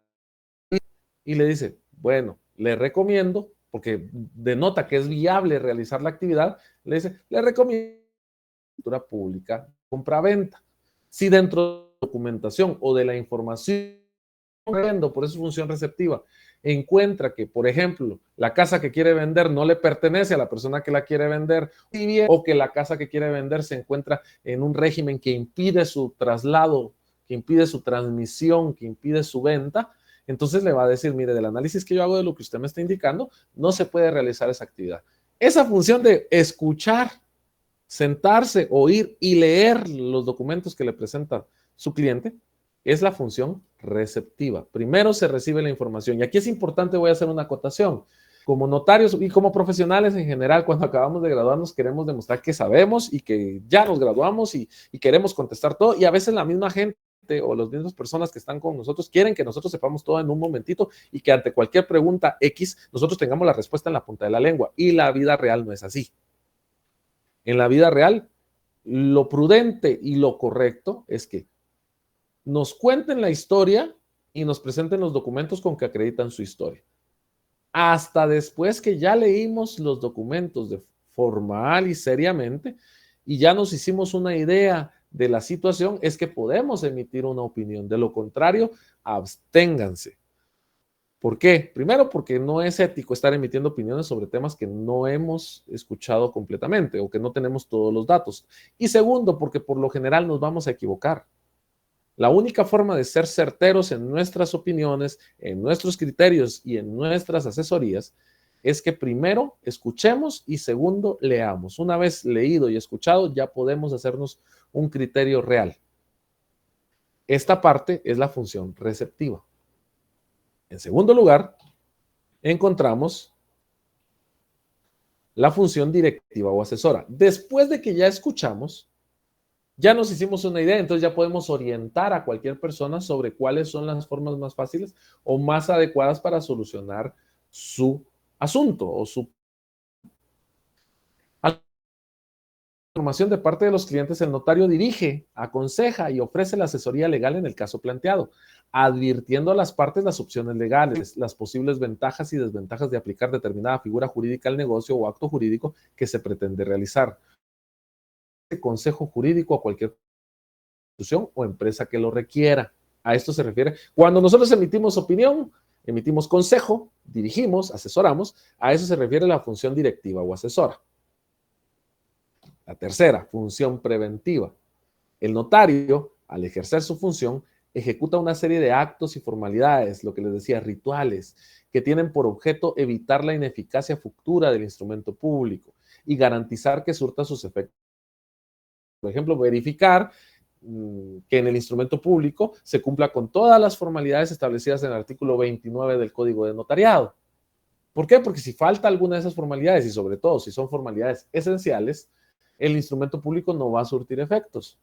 y le dice, bueno, le recomiendo, porque denota que es viable realizar la actividad, le dice, le recomiendo escritura pública, compra-venta. Si dentro de la documentación o de la información, por eso función receptiva, encuentra que, por ejemplo, la casa que quiere vender no le pertenece a la persona que la quiere vender, o que la casa que quiere vender se encuentra en un régimen que impide su traslado, que impide su transmisión, que impide su venta, entonces le va a decir, mire, del análisis que yo hago de lo que usted me está indicando, no se puede realizar esa actividad. Esa función de escuchar, sentarse, oír y leer los documentos que le presenta su cliente es la función receptiva. Primero se recibe la información. Y aquí es importante, voy a hacer una acotación. Como notarios y como profesionales en general, cuando acabamos de graduarnos, queremos demostrar que sabemos y que ya nos graduamos y queremos contestar todo. Y a veces la misma gente o las mismas personas que están con nosotros quieren que nosotros sepamos todo en un momentito y que ante cualquier pregunta X nosotros tengamos la respuesta en la punta de la lengua. Y la vida real no es así. En la vida real, lo prudente y lo correcto es que nos cuenten la historia y nos presenten los documentos con que acreditan su historia. Hasta después que ya leímos los documentos de formal y seriamente y ya nos hicimos una idea de la situación, es que podemos emitir una opinión. De lo contrario, absténganse. ¿Por qué? Primero, porque no es ético estar emitiendo opiniones sobre temas que no hemos escuchado completamente o que no tenemos todos los datos. Y segundo, porque por lo general nos vamos a equivocar. La única forma de ser certeros en nuestras opiniones, en nuestros criterios y en nuestras asesorías es que primero escuchemos y segundo leamos. Una vez leído y escuchado, ya podemos hacernos un criterio real. Esta parte es la función receptiva. En segundo lugar, encontramos la función directiva o asesora. Después de que ya escuchamos, ya nos hicimos una idea, entonces ya podemos orientar a cualquier persona sobre cuáles son las formas más fáciles o más adecuadas para solucionar su asunto o su información de parte de los clientes. El notario dirige, aconseja y ofrece la asesoría legal en el caso planteado, advirtiendo a las partes las opciones legales, las posibles ventajas y desventajas de aplicar determinada figura jurídica al negocio o acto jurídico que se pretende realizar. Consejo jurídico a cualquier institución o empresa que lo requiera. A esto se refiere. Cuando nosotros emitimos opinión, emitimos consejo, dirigimos, asesoramos, a eso se refiere la función directiva o asesora. La tercera, función preventiva. El notario, al ejercer su función, ejecuta una serie de actos y formalidades, lo que les decía, rituales, que tienen por objeto evitar la ineficacia futura del instrumento público y garantizar que surta sus efectos. Por ejemplo, verificar que en el instrumento público se cumpla con todas las formalidades establecidas en el artículo 29 del Código de Notariado. ¿Por qué? Porque si falta alguna de esas formalidades y sobre todo si son formalidades esenciales, el instrumento público no va a surtir efectos.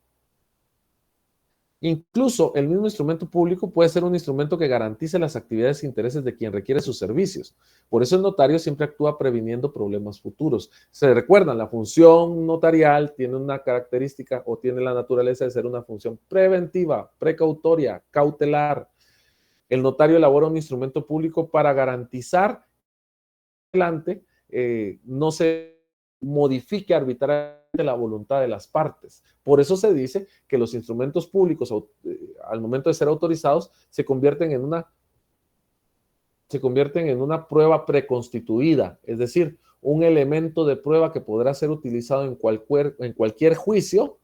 Incluso el mismo instrumento público puede ser un instrumento que garantice las actividades e intereses de quien requiere sus servicios. Por eso el notario siempre actúa previniendo problemas futuros. Se recuerdan, la función notarial tiene una característica o tiene la naturaleza de ser una función preventiva, precautoria, cautelar. El notario elabora un instrumento público para garantizar que adelante no se modifique arbitrariamente la voluntad de las partes. Por eso se dice que los instrumentos públicos al momento de ser autorizados se convierten en una prueba preconstituida, es decir, un elemento de prueba que podrá ser utilizado en cualquier juicio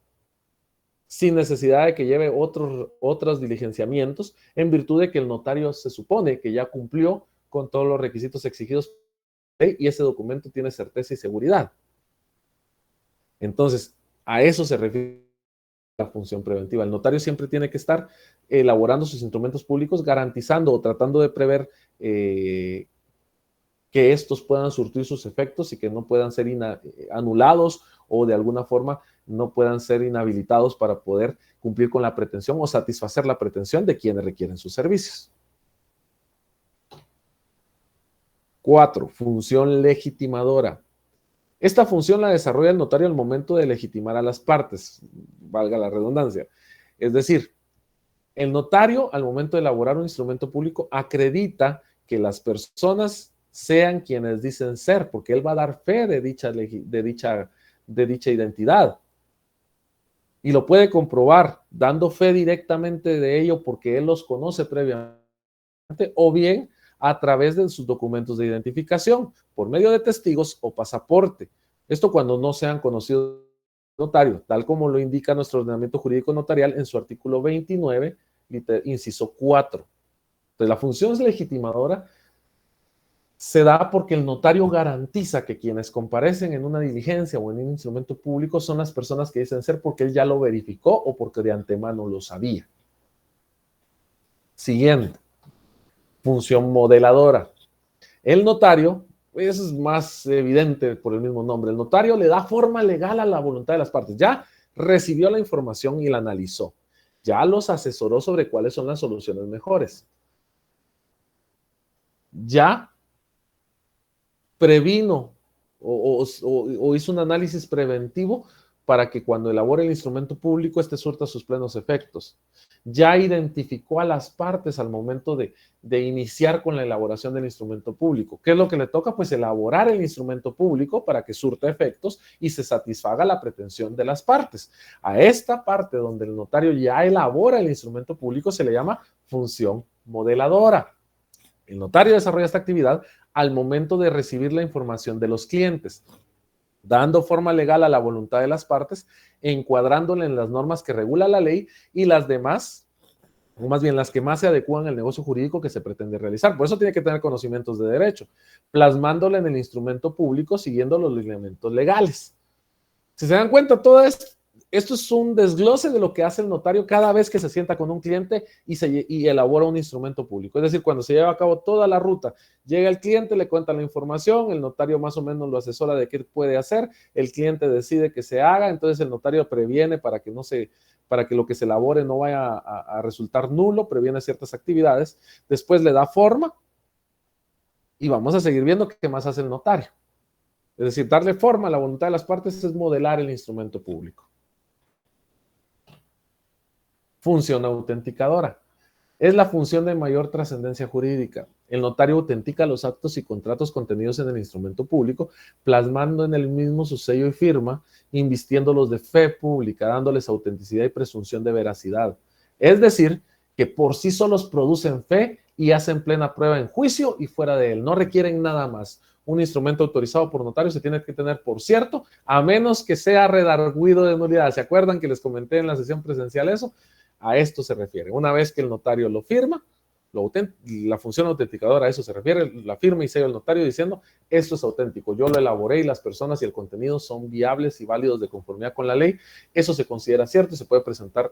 sin necesidad de que lleve otros diligenciamientos, en virtud de que el notario se supone que ya cumplió con todos los requisitos exigidos y ese documento tiene certeza y seguridad. Entonces, a eso se refiere la función preventiva. El notario siempre tiene que estar elaborando sus instrumentos públicos, garantizando o tratando de prever que estos puedan surtir sus efectos y que no puedan ser anulados o de alguna forma no puedan ser inhabilitados para poder cumplir con la pretensión o satisfacer la pretensión de quienes requieren sus servicios. 4. Función legitimadora. Esta función la desarrolla el notario al momento de legitimar a las partes, valga la redundancia. Es decir, el notario al momento de elaborar un instrumento público acredita que las personas sean quienes dicen ser, porque él va a dar fe de dicha identidad. Y lo puede comprobar dando fe directamente de ello porque él los conoce previamente, o bien a través de sus documentos de identificación, por medio de testigos o pasaporte. Esto cuando no sean conocidos notario, tal como lo indica nuestro ordenamiento jurídico notarial en su artículo 29, inciso 4. Entonces, la función legitimadora se da porque el notario garantiza que quienes comparecen en una diligencia o en un instrumento público son las personas que dicen ser porque él ya lo verificó o porque de antemano lo sabía. Siguiente. Función modeladora. El notario, eso es más evidente por el mismo nombre, el notario le da forma legal a la voluntad de las partes. Ya recibió la información y la analizó. Ya los asesoró sobre cuáles son las soluciones mejores. Ya previno o hizo un análisis preventivo para que cuando elabore el instrumento público este surta sus plenos efectos. Ya identificó a las partes al momento de iniciar con la elaboración del instrumento público. ¿Qué es lo que le toca? Pues elaborar el instrumento público para que surta efectos y se satisfaga la pretensión de las partes. A esta parte donde el notario ya elabora el instrumento público se le llama función modeladora. El notario desarrolla esta actividad al momento de recibir la información de los clientes, dando forma legal a la voluntad de las partes, encuadrándola en las normas que regula la ley y las demás, o más bien las que más se adecúan al negocio jurídico que se pretende realizar. Por eso tiene que tener conocimientos de derecho, plasmándola en el instrumento público siguiendo los lineamientos legales. Si se dan cuenta, todo esto es un desglose de lo que hace el notario cada vez que se sienta con un cliente y elabora un instrumento público. Es decir, cuando se lleva a cabo toda la ruta, llega el cliente, le cuenta la información, el notario más o menos lo asesora de qué puede hacer, el cliente decide que se haga, entonces el notario previene para que lo que se elabore no vaya a resultar nulo, previene ciertas actividades, después le da forma y vamos a seguir viendo qué más hace el notario. Es decir, darle forma a la voluntad de las partes es modelar el instrumento público. Función autenticadora. Es la función de mayor trascendencia jurídica. El notario autentica los actos y contratos contenidos en el instrumento público, plasmando en el mismo su sello y firma, invistiéndolos de fe pública, dándoles autenticidad y presunción de veracidad. Es decir, que por sí solos producen fe y hacen plena prueba en juicio y fuera de él. No requieren nada más. Un instrumento autorizado por notario se tiene que tener, por cierto, a menos que sea redarguido de nulidad. ¿Se acuerdan que les comenté en la sesión presencial eso? A esto se refiere. Una vez que el notario lo firma, la función autenticadora a eso se refiere, la firma y sello el notario diciendo, esto es auténtico, yo lo elaboré y las personas y el contenido son viables y válidos de conformidad con la ley, eso se considera cierto y se puede presentar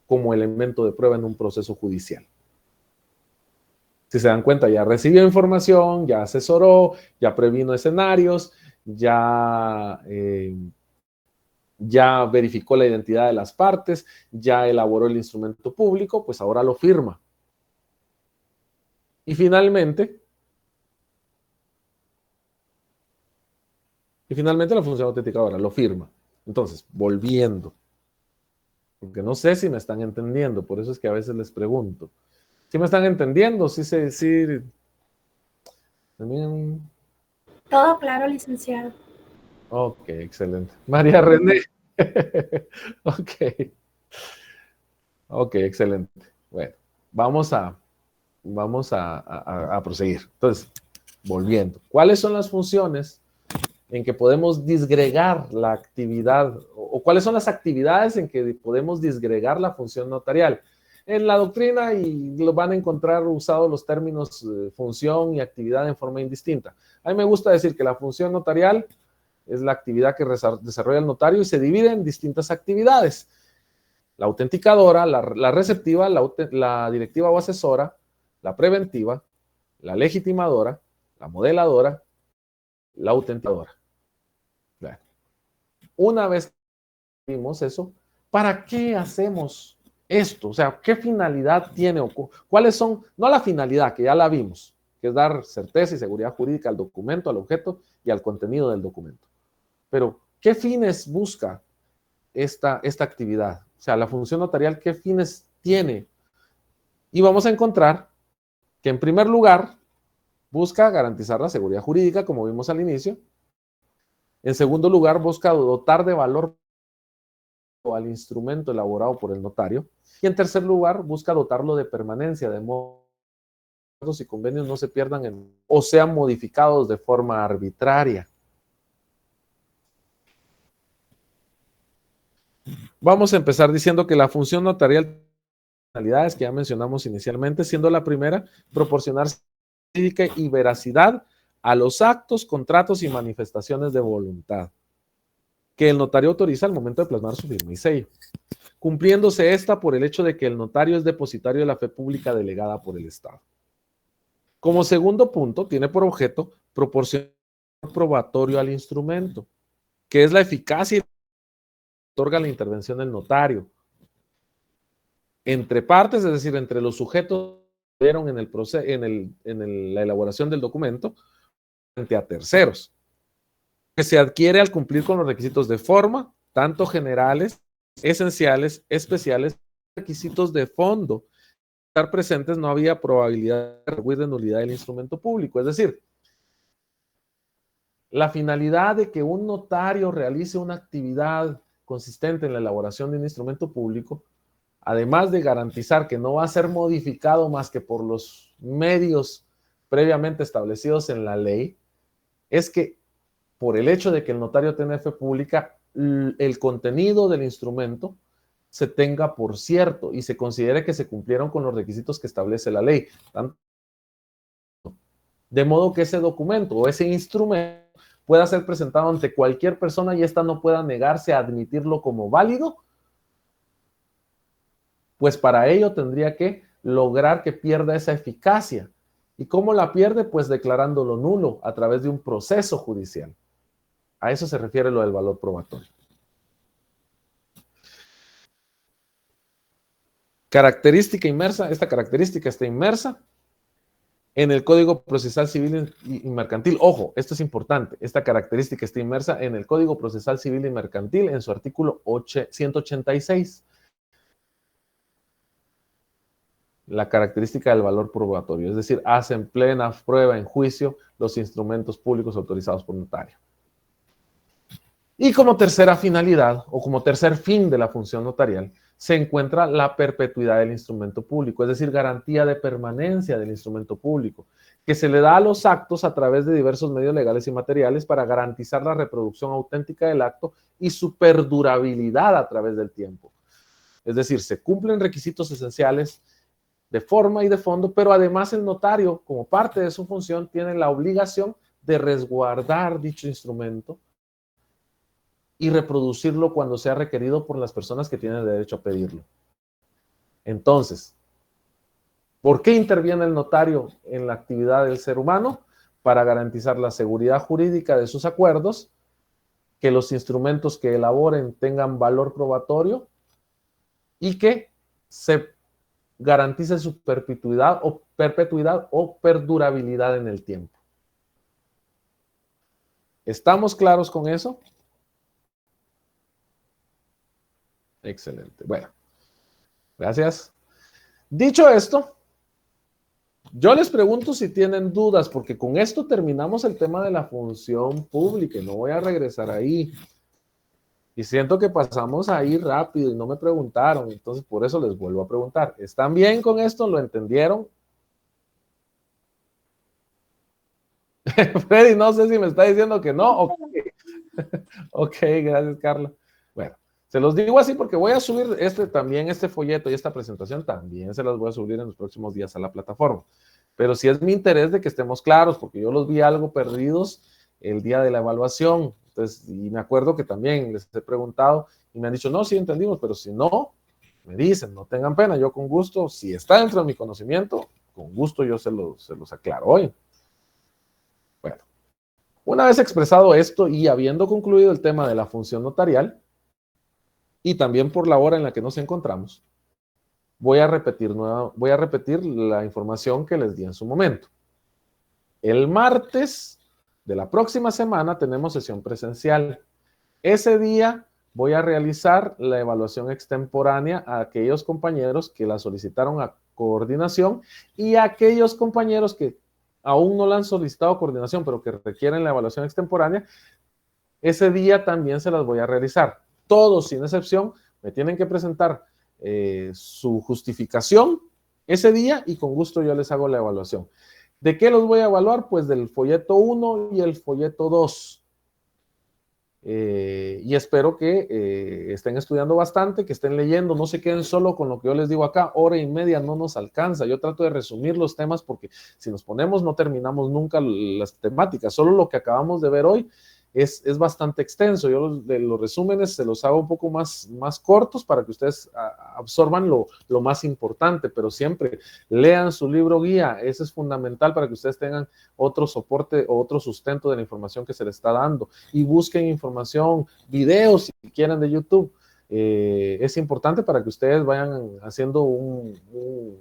como elemento de prueba en un proceso judicial. Si se dan cuenta, ya recibió información, ya asesoró, ya previno escenarios, ya verificó la identidad de las partes, ya elaboró el instrumento público, pues ahora lo firma. Y finalmente la función autenticadora lo firma. Entonces, volviendo, porque no sé si me están entendiendo, por eso es que a veces les pregunto. ¿Sí me están entendiendo? Sí. También. Todo claro, licenciado. Ok, excelente. María René. Ok, excelente. Bueno, vamos a proseguir. Entonces, volviendo. ¿Cuáles son las funciones en que podemos disgregar la actividad o cuáles son las actividades en que podemos disgregar la función notarial? En la doctrina y lo van a encontrar usados los términos función y actividad en forma indistinta. A mí me gusta decir que la función notarial es la actividad que desarrolla el notario y se divide en distintas actividades. la autenticadora, la receptiva, la directiva o asesora, la preventiva, la legitimadora, la modeladora, la autenticadora. Una vez que vimos eso, ¿para qué hacemos esto? O sea, ¿qué finalidad tiene? ¿Cuáles son? No la finalidad, que ya la vimos, que es dar certeza y seguridad jurídica al documento, al objeto y al contenido del documento. Pero, ¿qué fines busca esta actividad? O sea, la función notarial, ¿qué fines tiene? Y vamos a encontrar que, en primer lugar, busca garantizar la seguridad jurídica, como vimos al inicio. En segundo lugar, busca dotar de valor al instrumento elaborado por el notario. Y en tercer lugar, busca dotarlo de permanencia, de modo que los acuerdos y convenios no se pierdan o sean modificados de forma arbitraria. Vamos a empezar diciendo que la función notarial, finalidades que ya mencionamos inicialmente, siendo la primera, proporcionar jurídica y veracidad a los actos, contratos y manifestaciones de voluntad que el notario autoriza al momento de plasmar su firma y sello, cumpliéndose esta por el hecho de que el notario es depositario de la fe pública delegada por el Estado. Como segundo punto, tiene por objeto proporcionar probatorio al instrumento, que es la eficacia que otorga la intervención del notario entre partes, es decir, entre los sujetos que estuvieron en el proceso, la elaboración del documento, frente a terceros, que se adquiere al cumplir con los requisitos de forma, tanto generales, esenciales, especiales, requisitos de fondo. Estar presentes no había probabilidad de rehuir de nulidad del instrumento público. Es decir, la finalidad de que un notario realice una actividad consistente en la elaboración de un instrumento público, además de garantizar que no va a ser modificado más que por los medios previamente establecidos en la ley, es que por el hecho de que el notario tiene fe pública, el contenido del instrumento se tenga por cierto y se considere que se cumplieron con los requisitos que establece la ley. De modo que ese documento o ese instrumento pueda ser presentado ante cualquier persona y ésta no pueda negarse a admitirlo como válido, pues para ello tendría que lograr que pierda esa eficacia. ¿Y cómo la pierde? Pues declarándolo nulo a través de un proceso judicial. A eso se refiere lo del valor probatorio. Característica inmersa, esta característica está inmersa en el Código Procesal Civil y Mercantil. Ojo, esto es importante, esta característica está inmersa en el Código Procesal Civil y Mercantil en su artículo 186. La característica del valor probatorio, es decir, hacen plena prueba en juicio los instrumentos públicos autorizados por notario. Y como tercera finalidad, o como tercer fin de la función notarial, se encuentra la perpetuidad del instrumento público, es decir, garantía de permanencia del instrumento público, que se le da a los actos a través de diversos medios legales y materiales para garantizar la reproducción auténtica del acto y su perdurabilidad a través del tiempo. Es decir, se cumplen requisitos esenciales de forma y de fondo, pero además el notario, como parte de su función, tiene la obligación de resguardar dicho instrumento y reproducirlo cuando sea requerido por las personas que tienen derecho a pedirlo. Entonces, ¿por qué interviene el notario en la actividad del ser humano? Para garantizar la seguridad jurídica de sus acuerdos, que los instrumentos que elaboren tengan valor probatorio y que se garantice su perpetuidad o perdurabilidad en el tiempo. ¿Estamos claros con eso? Excelente. Bueno, gracias. Dicho esto, yo les pregunto si tienen dudas, porque con esto terminamos el tema de la función pública y no voy a regresar ahí. Y siento que pasamos ahí rápido y no me preguntaron, entonces por eso les vuelvo a preguntar. ¿Están bien con esto? ¿Lo entendieron? Freddy, no sé si me está diciendo que no. Ok, gracias, Carla. Bueno, se los digo así porque voy a subir este folleto y esta presentación también se las voy a subir en los próximos días a la plataforma. Pero sí es mi interés de que estemos claros, porque yo los vi algo perdidos el día de la evaluación. Entonces, y me acuerdo que también les he preguntado y me han dicho, no, sí entendimos, pero si no, Me dicen, no tengan pena, yo con gusto, si está dentro de mi conocimiento, con gusto yo se los aclaro hoy. Bueno, una vez expresado esto y habiendo concluido el tema de la función notarial, y también por la hora en la que nos encontramos, voy a repetir la información que les di en su momento. El martes de la próxima semana tenemos sesión presencial. Ese día voy a realizar la evaluación extemporánea a aquellos compañeros que la solicitaron a coordinación y a aquellos compañeros que aún no la han solicitado a coordinación, pero que requieren la evaluación extemporánea. Ese día también se las voy a realizar. Todos, sin excepción, me tienen que presentar su justificación ese día y con gusto yo les hago la evaluación. ¿De qué los voy a evaluar? Pues del folleto 1 y el folleto 2. Y espero que estén estudiando bastante, que estén leyendo, no se queden solo con lo que yo les digo acá, hora y media no nos alcanza. Yo trato de resumir los temas porque si nos ponemos no terminamos nunca las temáticas. Solo lo que acabamos de ver hoy es bastante extenso. Yo los resúmenes se los hago un poco más cortos para que ustedes absorban lo más importante, pero siempre lean su libro guía. Eso es fundamental para que ustedes tengan otro soporte o otro sustento de la información que se les está dando. Y busquen información, videos si quieren de YouTube. Es importante para que ustedes vayan haciendo un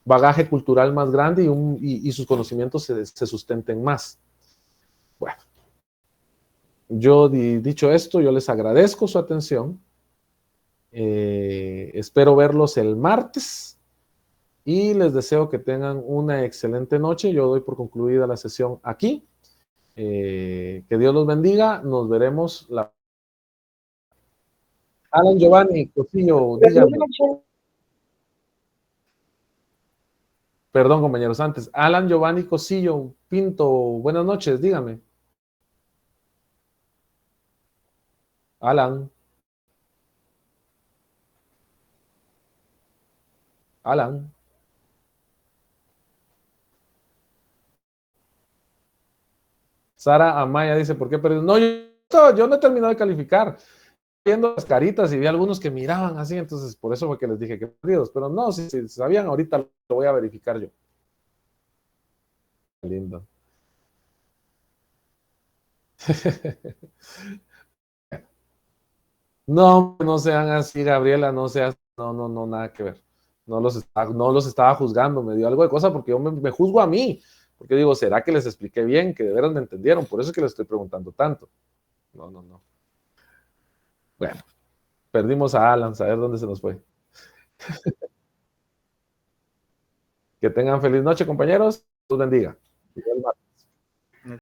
bagaje cultural más grande y sus conocimientos se sustenten más. Bueno. Yo, dicho esto, yo les agradezco su atención. Espero verlos el martes y les deseo que tengan una excelente noche. Yo doy por concluida la sesión aquí. Que Dios los bendiga. Nos veremos la... Alan Giovanni Cosillo, dígame. Perdón, compañeros, antes. Alan Giovanni Cosillo Pinto, buenas noches, dígame. Alan. Alan. Sara Amaya dice, ¿por qué perdí? No, yo no he terminado de calificar. Viendo las caritas y vi algunos que miraban así, entonces por eso fue que les dije que perdidos. Pero no, si sabían, ahorita lo voy a verificar yo. Lindo. No, no sean así, Gabriela, no seas, no, nada que ver. No los estaba juzgando, me dio algo de cosa porque yo me juzgo a mí. Porque digo, ¿será que les expliqué bien? Que de veras me entendieron, por eso es que les estoy preguntando tanto. No. Bueno, perdimos a Alan, a ver dónde se nos fue. Que tengan feliz noche, compañeros. Dios bendiga.